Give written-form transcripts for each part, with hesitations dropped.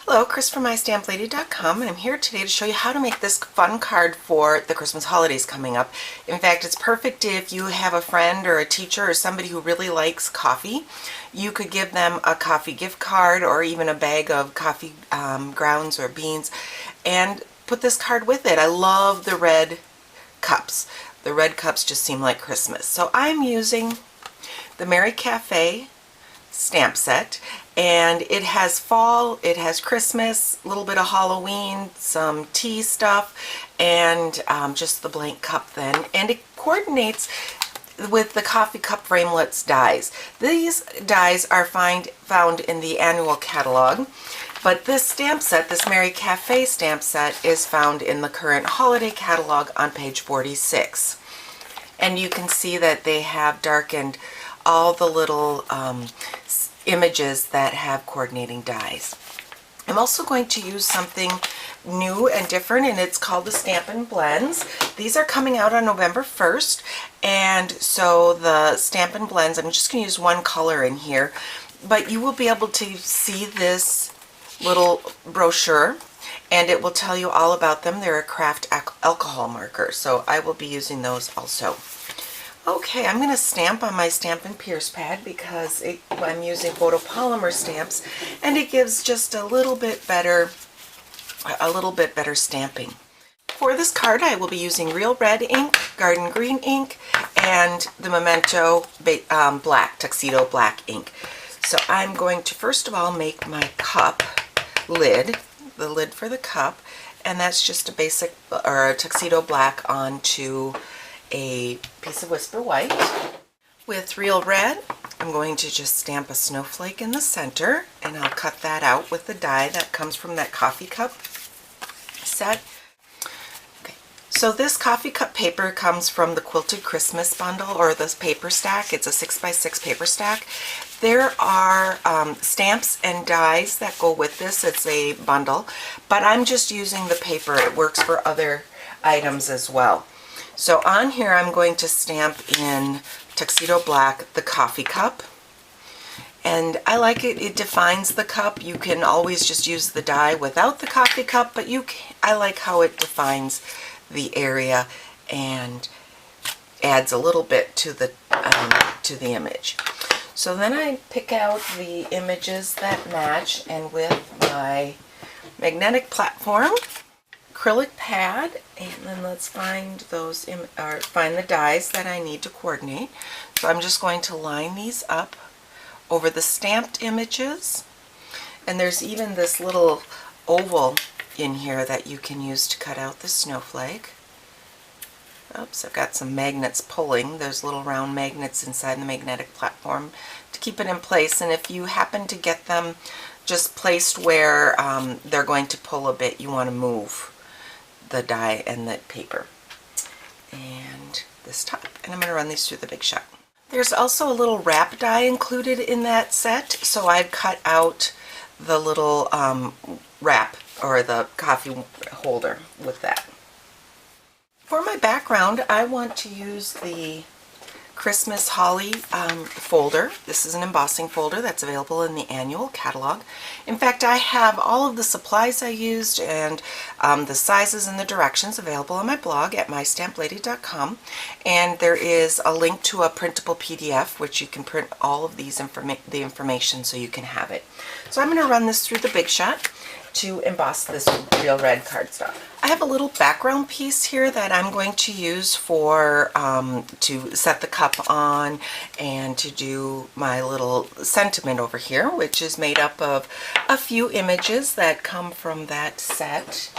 Hello, Chris from myStampLady.com, and I'm here today to show you how to make this fun card for the Christmas holidays coming up. In fact, it's perfect if you have a friend or a teacher or somebody who really likes coffee. You could give them a coffee gift card or even a bag of coffee grounds or beans and put this card with it. I love the red cups. The red cups just seem like Christmas. So I'm using the Merry Cafe stamp set, and it has fall, it has Christmas, a little bit of Halloween, some tea stuff, and just the blank cup then, and it coordinates with the Coffee Cup Framelits dies. These dies are found in the annual catalog, but this stamp set, this Merry Cafe stamp set, is found in the current holiday catalog on page 46. And you can see that they have darkened all the little images that have coordinating dies. I'm also going to use something new and different, and it's called the Stampin' Blends. These are coming out on November 1st, and so the Stampin' Blends, I'm just going to use one color in here, but you will be able to see this little brochure, and it will tell you all about them. They're a craft alcohol marker, so I will be using those also. Okay, I'm going to stamp on my Stampin' Pierce pad because I'm using photopolymer stamps, and it gives just a little bit better stamping. For this card, I will be using Real Red ink, Garden Green ink, and the Memento black, Tuxedo black ink. So I'm going to first of all make my cup lid, the lid for the cup, and that's just a basic or a Tuxedo black onto a piece of Whisper White. With Real Red, I'm going to just stamp a snowflake in the center, and I'll cut that out with the die that comes from that coffee cup set. Okay. So this coffee cup paper comes from the Quilted Christmas bundle, or this paper stack. It's a 6x6 paper stack. There are stamps and dies that go with this. It's a bundle, but I'm just using the paper. It works for other items as well. So on here I'm going to stamp in Tuxedo Black the coffee cup, and I like it. It defines the cup. You can always just use the die without the coffee cup, but I like how it defines the area and adds a little bit to the image. So then I pick out the images that match, and with my magnetic platform, acrylic pad, and then let's find find the dies that I need to coordinate. So I'm just going to line these up over the stamped images, and there's even this little oval in here that you can use to cut out the snowflake. Oops, I've got some magnets pulling. There's little round magnets inside the magnetic platform to keep it in place, and if you happen to get them just placed where they're going to pull a bit, you want to move the die and the paper and this top, and I'm going to run these through the Big Shot. There's also a little wrap die included in that set, so I've cut out the little wrap or the coffee holder with that. For my background, I want to use the Christmas Holly folder. This is an embossing folder that's available in the annual catalog. In fact, I have all of the supplies I used and the sizes and the directions available on my blog at mystamplady.com, and there is a link to a printable PDF which you can print all of these the information so you can have it. So I'm going to run this through the Big Shot to emboss this Real Red cardstock. I have a little background piece here that I'm going to use for to set the cup on and to do my little sentiment over here, which is made up of a few images that come from that set,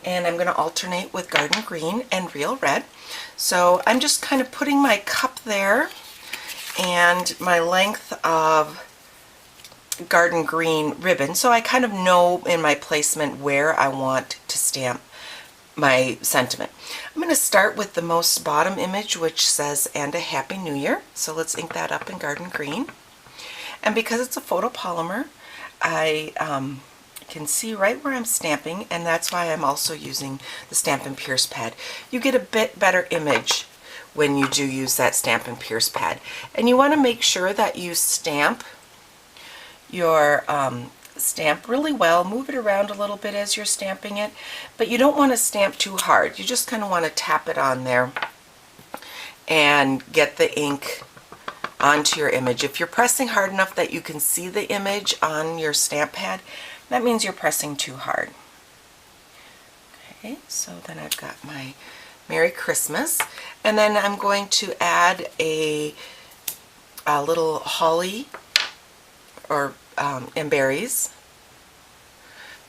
and I'm going to alternate with Garden Green and Real Red. So I'm just kind of putting my cup there and my length of Garden Green ribbon, so I kind of know in my placement where I want to stamp my sentiment. I'm going to start with the most bottom image, which says "And a Happy New Year." So let's ink that up in Garden Green. And because it's a photopolymer, I can see right where I'm stamping, and that's why I'm also using the Stampin' Pierce pad. You get a bit better image when you do use that Stampin' Pierce pad. And you want to make sure that you stamp your stamp really well. Move it around a little bit as you're stamping it, but you don't want to stamp too hard. You just kind of want to tap it on there and get the ink onto your image. If you're pressing hard enough that you can see the image on your stamp pad, that means you're pressing too hard. Okay, so then I've got my Merry Christmas, and then I'm going to add a little holly or and berries.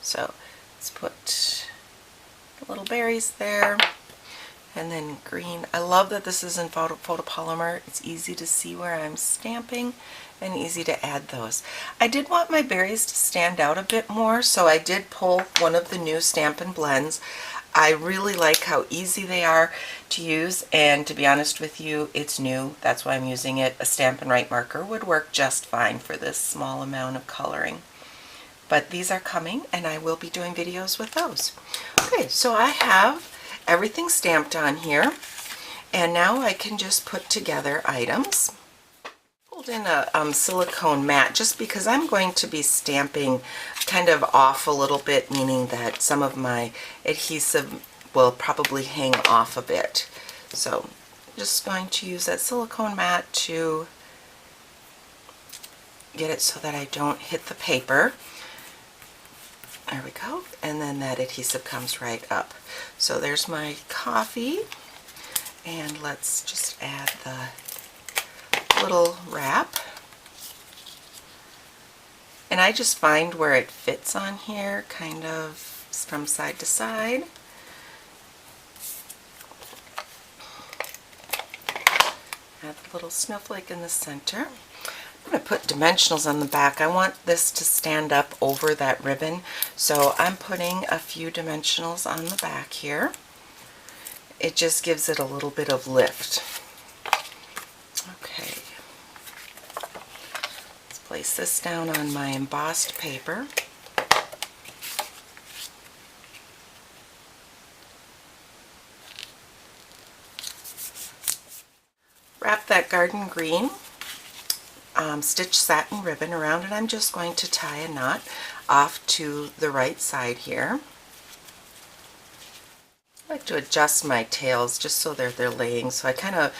So let's put little berries there, and then green. I love that this is in photopolymer. It's easy to see where I'm stamping and easy to add those. I did want my berries to stand out a bit more, so I did pull one of the new Stampin' Blends. I really like how easy they are to use, and to be honest with you, it's new. That's why I'm using it. A Stampin' Right marker would work just fine for this small amount of coloring. But these are coming, and I will be doing videos with those. Okay, so I have everything stamped on here, and now I can just put together items. Pulled in a silicone mat just because I'm going to be stamping kind of off a little bit, meaning that some of my adhesive will probably hang off a bit. So I'm just going to use that silicone mat to get it so that I don't hit the paper. There we go, and then that adhesive comes right up. So there's my coffee, and let's just add the little wrap. And I just find where it fits on here, kind of from side to side. Add the little snowflake in the center. I'm going to put dimensionals on the back. I want this to stand up over that ribbon, so I'm putting a few dimensionals on the back here. It just gives it a little bit of lift. Okay. Let's place this down on my embossed paper. Wrap that garden green stitch satin ribbon around, and I'm just going to tie a knot off to the right side here. I like to adjust my tails just so they're laying, so I kind of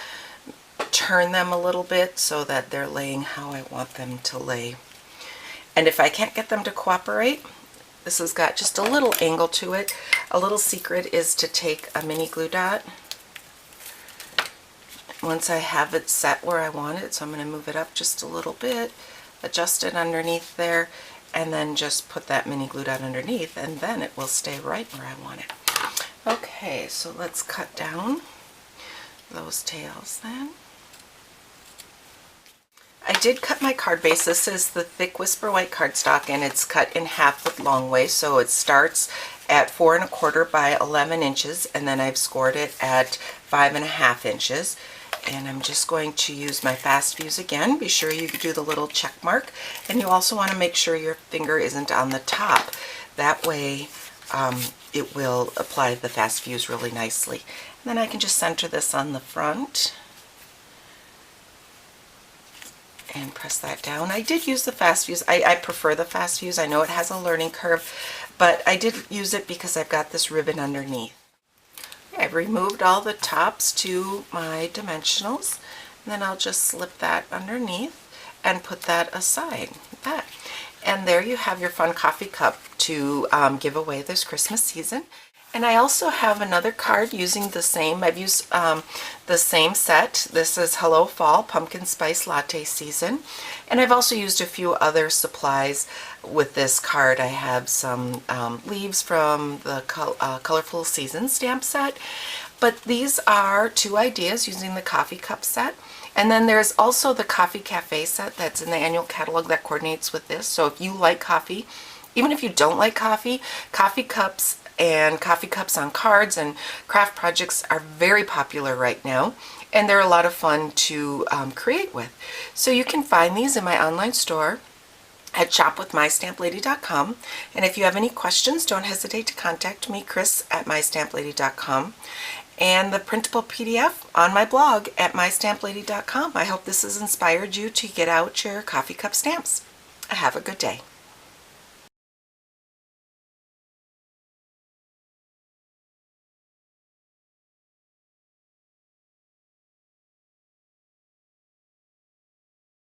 turn them a little bit so that they're laying how I want them to lay. And if I can't get them to cooperate, this has got just a little angle to it. A little secret is to take a mini glue dot. Once I have it set where I want it, so I'm going to move it up just a little bit, adjust it underneath there, and then just put that mini glue dot underneath, and then it will stay right where I want it. Okay, so let's cut down those tails then. I did cut my card base. This is the thick Whisper White cardstock, and it's cut in half with long way, so it starts at 4 1/4 by 11 inches, and then I've scored it at 5 1/2 inches. And I'm just going to use my fast fuse again. Be sure you do the little check mark, and you also want to make sure your finger isn't on the top. That way it will apply the fast fuse really nicely. And then I can just center this on the front and press that down. I did use the fast fuse. I prefer the fast fuse. I know it has a learning curve, but I did use it because I've got this ribbon underneath. I've removed all the tops to my dimensionals, and then I'll just slip that underneath and put that aside. Like that. And there you have your fun coffee cup to give away this Christmas season. And I also have another card using the same, I've used the same set. This is Hello Fall Pumpkin Spice Latte Season. And I've also used a few other supplies with this card. I have some leaves from the Colorful Season stamp set. But these are two ideas using the coffee cup set. And then there's also the Coffee Cafe set that's in the annual catalog that coordinates with this. So if you like coffee, even if you don't like coffee, coffee cups and coffee cups on cards and craft projects are very popular right now, and they're a lot of fun to create with. So you can find these in my online store at shopwithmystamplady.com, and if you have any questions, don't hesitate to contact me, Chris, at mystamplady.com, and the printable PDF on my blog at mystamplady.com. I hope this has inspired you to get out your coffee cup stamps. Have a good day.